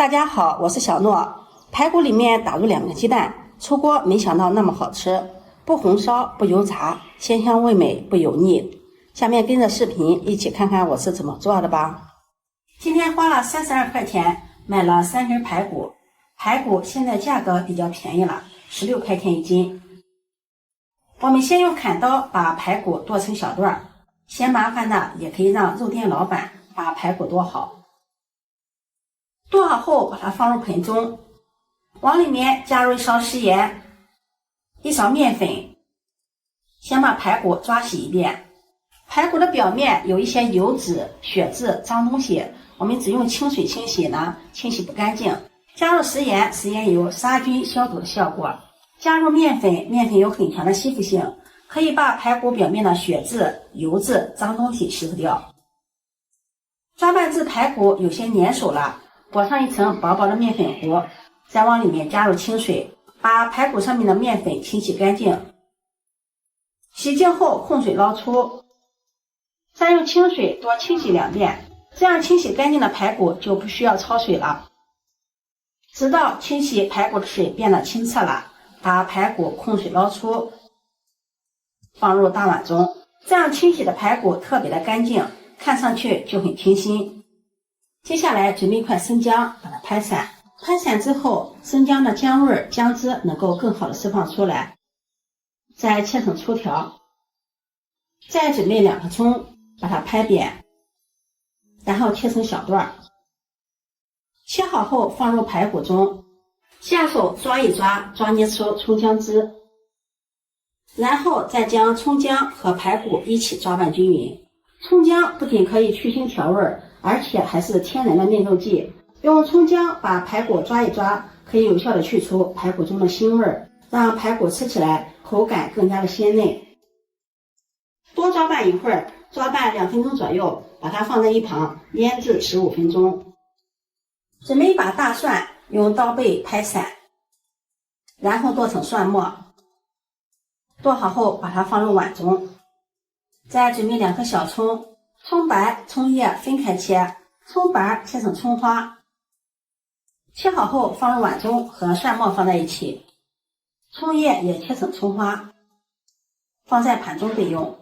大家好，我是小諾。排骨裡面打入2個雞蛋，出鍋沒想到那麼好吃，不紅燒不油炸，鮮香味美不油膩。下面跟着視頻一起看看我是怎麼做的吧。今天花了32塊錢買了3根排骨，排骨現在價格比較便宜了，16塊錢一斤。我們先用砍刀把排骨剁成小段，嫌麻煩的也可以讓肉店老板把排骨剁好。剁好后把它放入盆中，往裡面加入1勺食鹽，1勺麵粉，先把排骨抓洗一遍。排骨的表面有一些油脂、血渍、髒東西，我們只用清水清洗呢，清洗不干淨。加入食盐、食盐油杀菌消毒的效果。加入面粉，面粉有很强的吸附性，可以把排骨表面的血渍、油渍、髒東西吸附掉。抓拌至排骨有些粘手了，裹上一层薄薄的面粉糊，再往里面加入清水，把排骨上面的面粉清洗干淨。洗净後控水捞出，再用清水多清洗2遍，这樣清洗乾淨的排骨就不需要焯水了。直到清洗排骨的水變得清澈了，把排骨控水撈出，放入大碗中。這樣清洗的排骨特別的乾淨，看上去就很清新。接下來準備一塊生薑，把它拍散。拍散之後，生薑的薑味、薑汁能夠更好的釋放出來。再切成粗條。再準備2顆蔥，把它拍扁，然後切成小段。切好後放入排骨中，下手抓一抓，抓捏出蔥薑汁。然後再將蔥薑和排骨一起抓拌均勻。蔥薑不僅可以去腥調味，而且還是天然的嫩肉劑。用蔥薑把排骨抓一抓，可以有效的去除排骨中的腥味，讓排骨吃起來口感更加的鮮嫩。多抓拌一會兒，抓拌2分鐘左右，把它放在一旁醃制15分鐘。準備一把大蒜，用刀背拍散，然後剁成蒜末。剁好後把它放入碗中。再準備2顆小蔥，蔥白、蔥葉分開切，蔥白切成蔥花。切好後放入碗中，和蒜末放在一起，蔥葉也切成蔥花，放在盤中備用。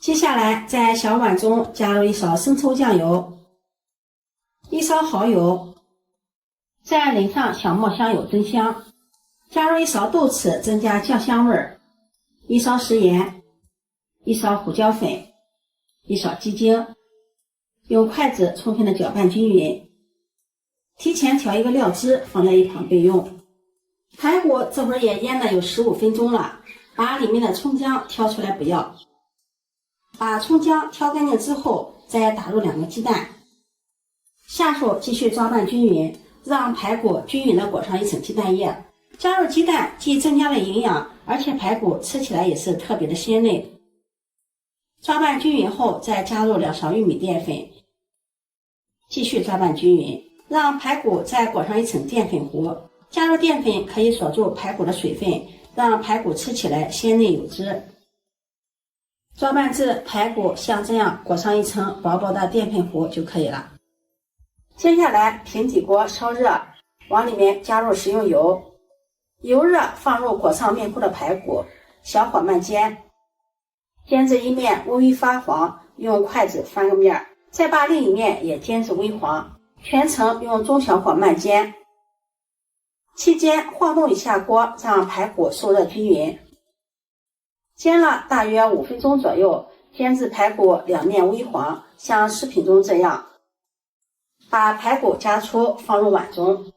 接下來在小碗中加入1勺生抽醬油，1勺蠔油，再淋上小磨香油增香，加入1勺豆豉增加醬香味，1勺食鹽，1勺胡椒粉，1勺雞精，用筷子充分的攪拌均勻。提前調一個料汁放在一旁備用。排骨這會兒也醃了有15分鐘了，把裡面的蔥薑挑出來不要。把蔥薑挑乾淨之後，再打入2個雞蛋，下手繼續抓拌均勻，讓排骨均勻的裹上一層雞蛋液。加入雞蛋既增加了營養，而且排骨吃起來也是特別的鮮嫩。抓拌均勻後，再加入2勺玉米澱粉，繼續抓拌均勻，讓排骨再裹上一層澱粉糊。加入澱粉可以鎖住排骨的水分，讓排骨吃起來鮮嫩有汁。抓拌至排骨像這樣裹上一層薄薄的澱粉糊就可以了。接下來平底鍋燒熱，往裡面加入食用油，油熱放入裹上面糊的排骨，小火慢煎，煎至一面微微發黃，用筷子翻個面，再把另一面也煎至微黃，全程用中小火慢煎。期间晃動一下鍋，讓排骨受熱均勻。煎了大約5分鐘左右，煎至排骨2面微黃，像視頻中這樣。把排骨夾出放入碗中，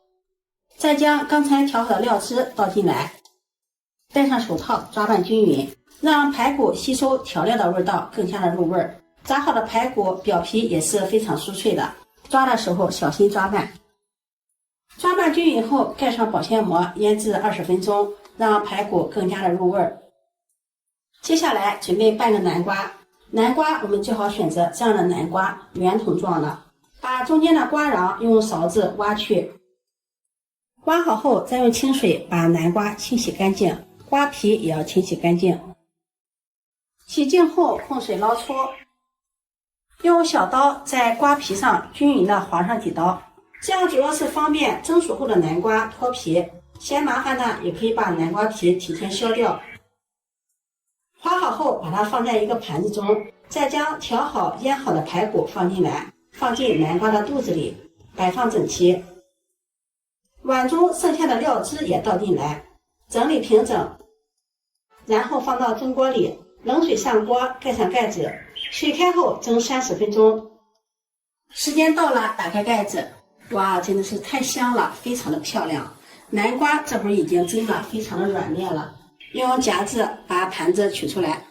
再將剛才調好的料汁倒進來，戴上手套抓拌均勻，讓排骨吸收調料的味道更加的入味。炸好的排骨表皮也是非常酥脆的，抓的時候小心抓拌。抓拌均勻後，蓋上保鮮膜醃制20分鐘，讓排骨更加的入味。接下來準備拌個南瓜，南瓜我們最好選擇這樣的南瓜，圓筒狀的。把中間的瓜瓤用勺子挖去，挖好後再用清水把南瓜清洗乾淨，瓜皮也要清洗乾淨。洗净後控水撈出，用小刀在瓜皮上均勻的劃上幾刀，這樣主要是方便蒸熟後的南瓜脫皮，嫌麻煩呢，也可以把南瓜皮提前削掉。花好後，把它放在一个盘子中，再将调好腌好的排骨放进来，放进南瓜的肚子里，摆放整齐。碗中剩下的料汁也倒进来，整理平整，然後放到蒸鍋裡，冷水上鍋，蓋上蓋子，水開後蒸30分鐘。時間到了，打開蓋子，哇，真的是太香了，非常的漂亮。南瓜這會兒已經蒸得非常的軟嫩了，用夾子把盤子取出來，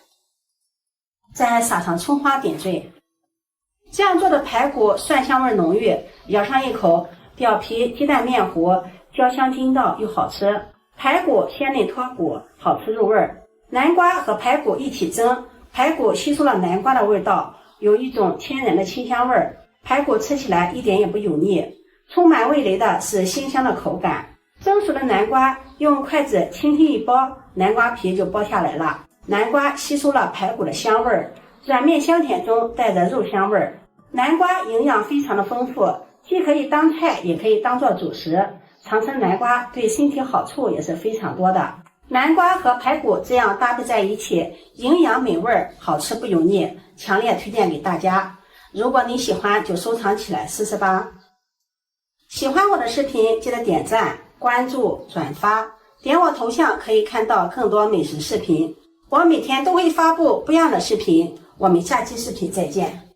再撒上蔥花點綴。這樣做的排骨蒜香味濃郁，咬上一口，表皮雞蛋麵糊，焦香筋道又好吃。排骨鮮嫩脫骨，好吃入味。南瓜和排骨一起蒸，排骨吸收了南瓜的味道，有一種天然的清香味兒。排骨吃起來一點也不油膩，充滿味蕾的是鮮香的口感。蒸熟的南瓜用筷子輕輕一剝，南瓜皮就剝下來了。南瓜吸收了排骨的香味兒，軟綿香甜中帶着肉香味兒。南瓜營養非常的豐富，既可以當菜，也可以當做主食。常吃南瓜對身體好處也是非常多的。南瓜和排骨這樣搭配在一起，營養美味，好吃不油膩，強烈推薦給大家。如果你喜歡，就收藏起來試試吧。喜歡我的視頻，記得點讚、關注、轉發，點我頭像可以看到更多美食視頻。我每天都會發布不一樣的視頻，我們下期視頻再見。